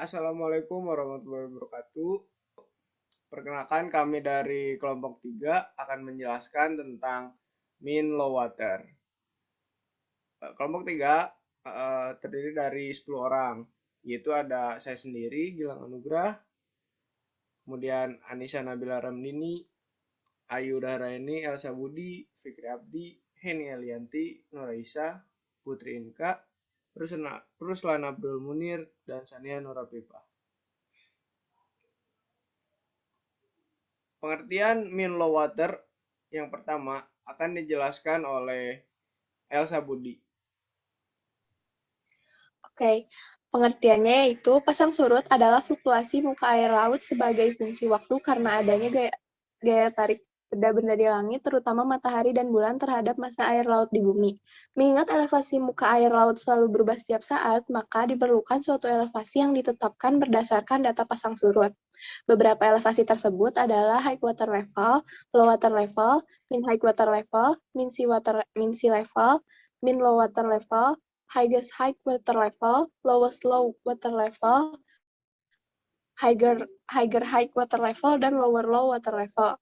Assalamualaikum warahmatullahi wabarakatuh. Perkenalkan kami dari kelompok 3 akan menjelaskan tentang mean low water. Kelompok 3 terdiri dari 10 orang, yaitu ada saya sendiri, Gilang Anugrah, kemudian Anissa Nabila Ramdini, Ayu Dahraini, Elsa Budi, Fikri Abdi, Heni Elianti, Nuraisa, Putri Inka, Ruslan Abdul Munir, dan Sania Nurapipa. Pengertian mean low water yang pertama akan dijelaskan oleh Elsa Budi. Oke, pengertiannya yaitu pasang surut adalah fluktuasi muka air laut sebagai fungsi waktu karena adanya gaya tarik benda-benda di langit, terutama matahari dan bulan terhadap massa air laut di bumi. Mengingat elevasi muka air laut selalu berubah setiap saat, maka diperlukan suatu elevasi yang ditetapkan berdasarkan data pasang surut. Beberapa elevasi tersebut adalah high water level, low water level, mean high water level, mean sea level, mean low water level, highest high water level, lowest low water level, higher high water level, dan lower low water level.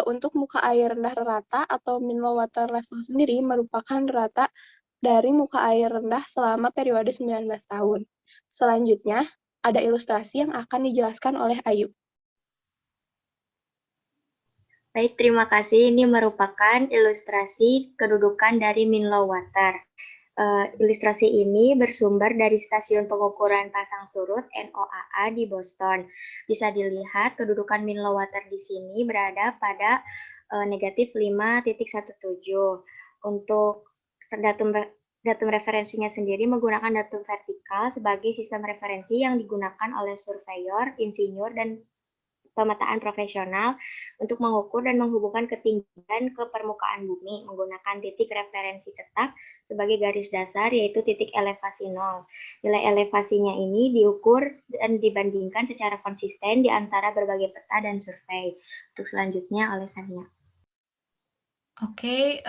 Untuk muka air rendah rata atau mean low water level sendiri merupakan rata dari muka air rendah selama periode 19 tahun. Selanjutnya, ada ilustrasi yang akan dijelaskan oleh Ayu. Baik, terima kasih. Ini merupakan ilustrasi kedudukan dari mean low water. Ilustrasi ini bersumber dari Stasiun Pengukuran Pasang Surut NOAA di Boston. Bisa dilihat kedudukan mean low water di sini berada pada negatif 5.17. Untuk datum referensinya sendiri menggunakan datum vertikal sebagai sistem referensi yang digunakan oleh surveyor, insinyur, dan pemetaan profesional untuk mengukur dan menghubungkan ketinggian ke permukaan bumi menggunakan titik referensi tetap sebagai garis dasar, yaitu titik elevasi 0. Nilai elevasinya ini diukur dan dibandingkan secara konsisten di antara berbagai peta dan survei. Untuk selanjutnya oleh Sania. Oke,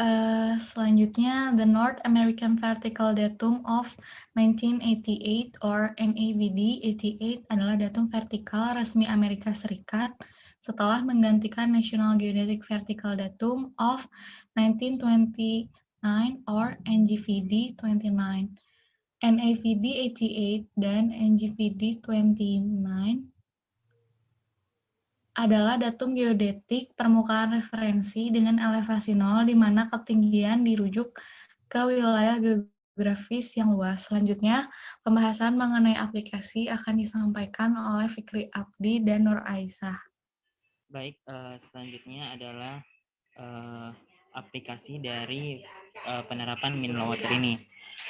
selanjutnya the North American Vertical Datum of 1988 or NAVD 88 adalah datum vertikal resmi Amerika Serikat setelah menggantikan National Geodetic Vertical Datum of 1929 or NGVD 29. NAVD 88 dan NGVD 29 adalah datum geodetik permukaan referensi dengan elevasi 0 di mana ketinggian dirujuk ke wilayah geografis yang luas. Selanjutnya, pembahasan mengenai aplikasi akan disampaikan oleh Fikri Abdi dan Nur Aisyah. Baik, selanjutnya adalah aplikasi dari penerapan mean low water ini.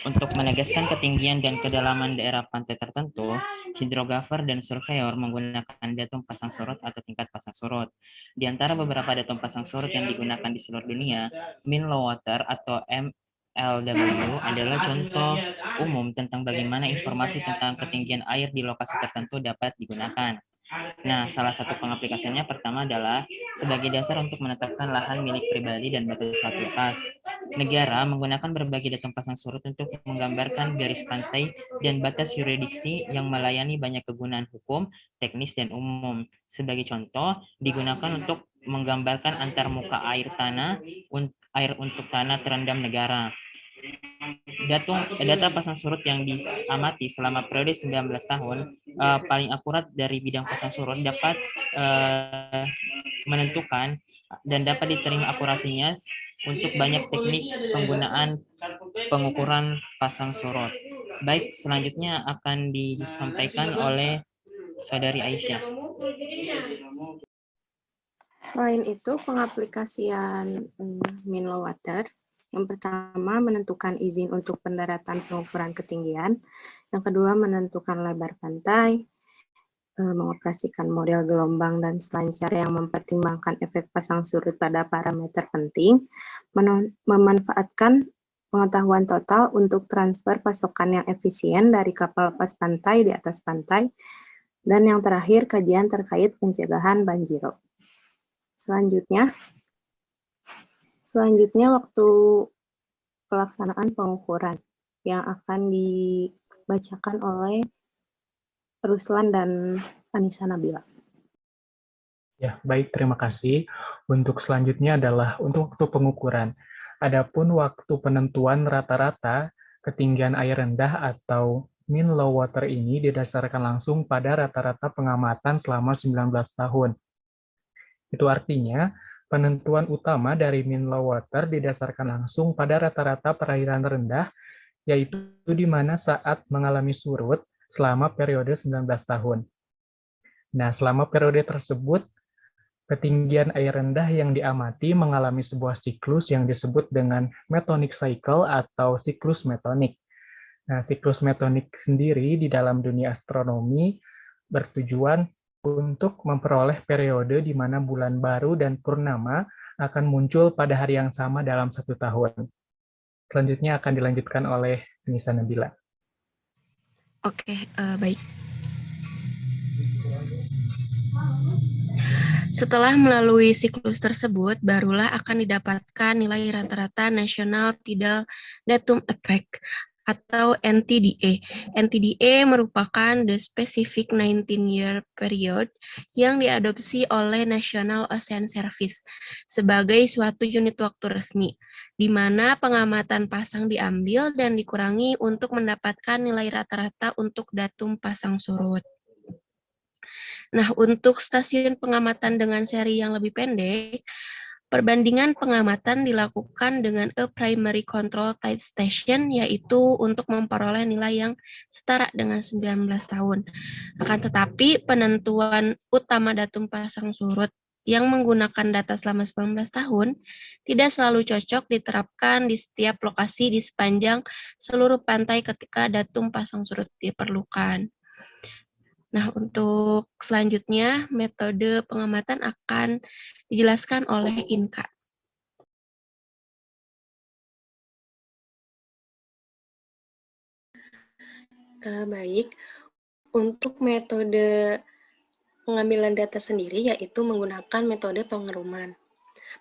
Untuk menegaskan ketinggian dan kedalaman daerah pantai tertentu, hidrografer dan surveyor menggunakan datum pasang surut atau tingkat pasang surut. Di antara beberapa datum pasang surut yang digunakan di seluruh dunia, mean low water atau MLW adalah contoh umum tentang bagaimana informasi tentang ketinggian air di lokasi tertentu dapat digunakan. Nah, salah satu pengaplikasiannya pertama adalah sebagai dasar untuk menetapkan lahan milik pribadi dan batas laut lepas. Negara menggunakan berbagai datum pasang surut untuk menggambarkan garis pantai dan batas yurisdiksi yang melayani banyak kegunaan hukum, teknis, dan umum. Sebagai contoh, digunakan untuk menggambarkan antar muka air tanah, air untuk tanah terendam negara. Data pasang surut yang diamati selama periode 19 tahun paling akurat dari bidang pasang surut dapat menentukan dan dapat diterima akurasinya untuk banyak teknik penggunaan pengukuran pasang surut. Baik, selanjutnya akan disampaikan oleh Saudari Aisyah. Selain itu, pengaplikasian mean low water yang pertama menentukan izin untuk pendaratan pengukuran ketinggian, yang kedua menentukan lebar pantai, mengoperasikan model gelombang dan selancar yang mempertimbangkan efek pasang surut pada parameter penting, memanfaatkan pengetahuan total untuk transfer pasokan yang efisien dari kapal lepas pantai di atas pantai, dan yang terakhir kajian terkait pencegahan banjirop. Selanjutnya waktu pelaksanaan pengukuran yang akan dibacakan oleh Ruslan dan Anissa Nabila. Ya, baik, terima kasih. Untuk selanjutnya adalah untuk waktu pengukuran. Adapun waktu penentuan rata-rata ketinggian air rendah atau mean low water ini didasarkan langsung pada rata-rata pengamatan selama 19 tahun. Itu artinya, penentuan utama dari mean low water didasarkan langsung pada rata-rata perairan rendah, yaitu di mana saat mengalami surut selama periode 19 tahun. Nah, selama periode tersebut, ketinggian air rendah yang diamati mengalami sebuah siklus yang disebut dengan metonic cycle atau siklus metonik. Nah, siklus metonik sendiri di dalam dunia astronomi bertujuan untuk memperoleh periode di mana bulan baru dan purnama akan muncul pada hari yang sama dalam 1 tahun. Selanjutnya akan dilanjutkan oleh Nisa Nabila. Oke, baik. Setelah melalui siklus tersebut, barulah akan didapatkan nilai rata-rata National Tidal Datum Effect atau NTDA. NTDA merupakan the specific 19-year period yang diadopsi oleh National Ocean Service sebagai suatu unit waktu resmi, di mana pengamatan pasang diambil dan dikurangi untuk mendapatkan nilai rata-rata untuk datum pasang surut. Nah, untuk stasiun pengamatan dengan seri yang lebih pendek, perbandingan pengamatan dilakukan dengan a primary control tide station, yaitu untuk memperoleh nilai yang setara dengan 19 tahun. Akan tetapi, penentuan utama datum pasang surut yang menggunakan data selama 19 tahun tidak selalu cocok diterapkan di setiap lokasi di sepanjang seluruh pantai ketika datum pasang surut diperlukan. Nah, untuk selanjutnya, metode pengamatan akan dijelaskan oleh Inka. Baik, untuk metode pengambilan data sendiri yaitu menggunakan metode pengeruman.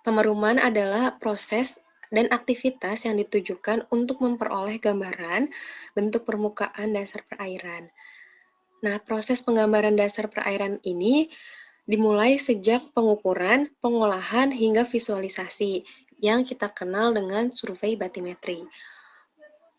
Pengeruman adalah proses dan aktivitas yang ditujukan untuk memperoleh gambaran bentuk permukaan dasar perairan. Nah, proses penggambaran dasar perairan ini dimulai sejak pengukuran, pengolahan, hingga visualisasi yang kita kenal dengan survei batimetri.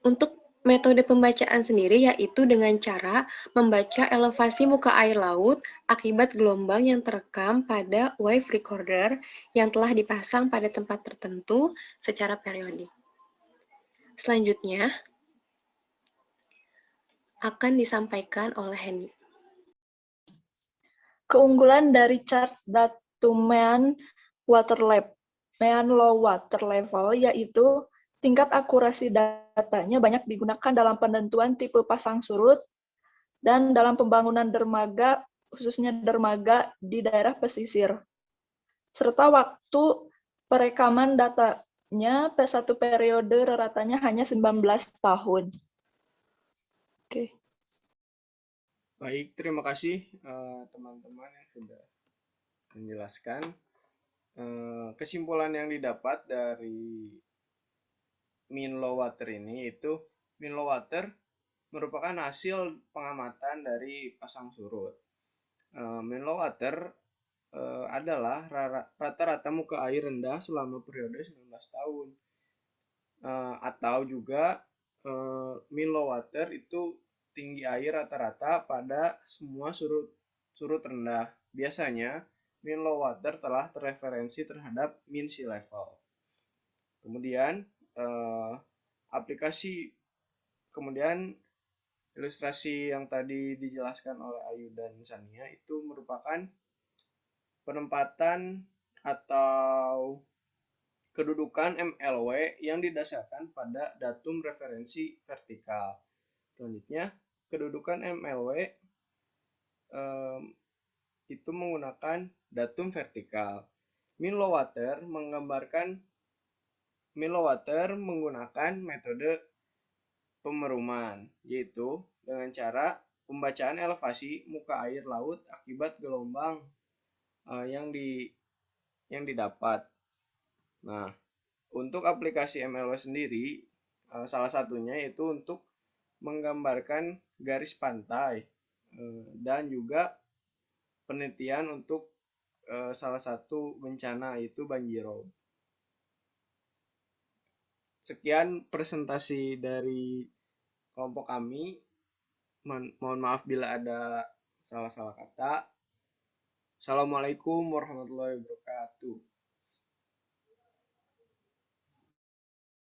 Untuk metode pembacaan sendiri yaitu dengan cara membaca elevasi muka air laut akibat gelombang yang terekam pada wave recorder yang telah dipasang pada tempat tertentu secara periodik. Selanjutnya akan disampaikan oleh Henny. Keunggulan dari chart datum mean low water level yaitu tingkat akurasi datanya banyak digunakan dalam penentuan tipe pasang surut dan dalam pembangunan dermaga, khususnya dermaga di daerah pesisir. Serta waktu perekaman datanya P1 periode ratanya hanya 19 tahun. Oke. Baik, terima kasih teman-teman yang sudah menjelaskan. Kesimpulan yang didapat dari mean low water ini itu mean low water merupakan hasil pengamatan dari pasang surut. Mean low water adalah rata-rata muka air rendah selama periode 19 tahun. Atau juga mean low water itu tinggi air rata-rata pada semua surut rendah. Biasanya, mean low water telah terreferensi terhadap mean sea level. Kemudian, kemudian ilustrasi yang tadi dijelaskan oleh Ayu dan Sania itu merupakan penempatan atau kedudukan MLW yang didasarkan pada datum referensi vertikal. Selanjutnya, kedudukan MLW itu menggunakan datum vertikal. Mean low water menggunakan metode pemeruman, yaitu dengan cara pembacaan elevasi muka air laut akibat gelombang yang didapat. Nah, untuk aplikasi MLW sendiri, salah satunya yaitu untuk menggambarkan garis pantai dan juga penelitian untuk salah satu bencana yaitu banjirop. Sekian presentasi dari kelompok kami. Mohon maaf bila ada salah-salah kata. Assalamualaikum warahmatullahi wabarakatuh.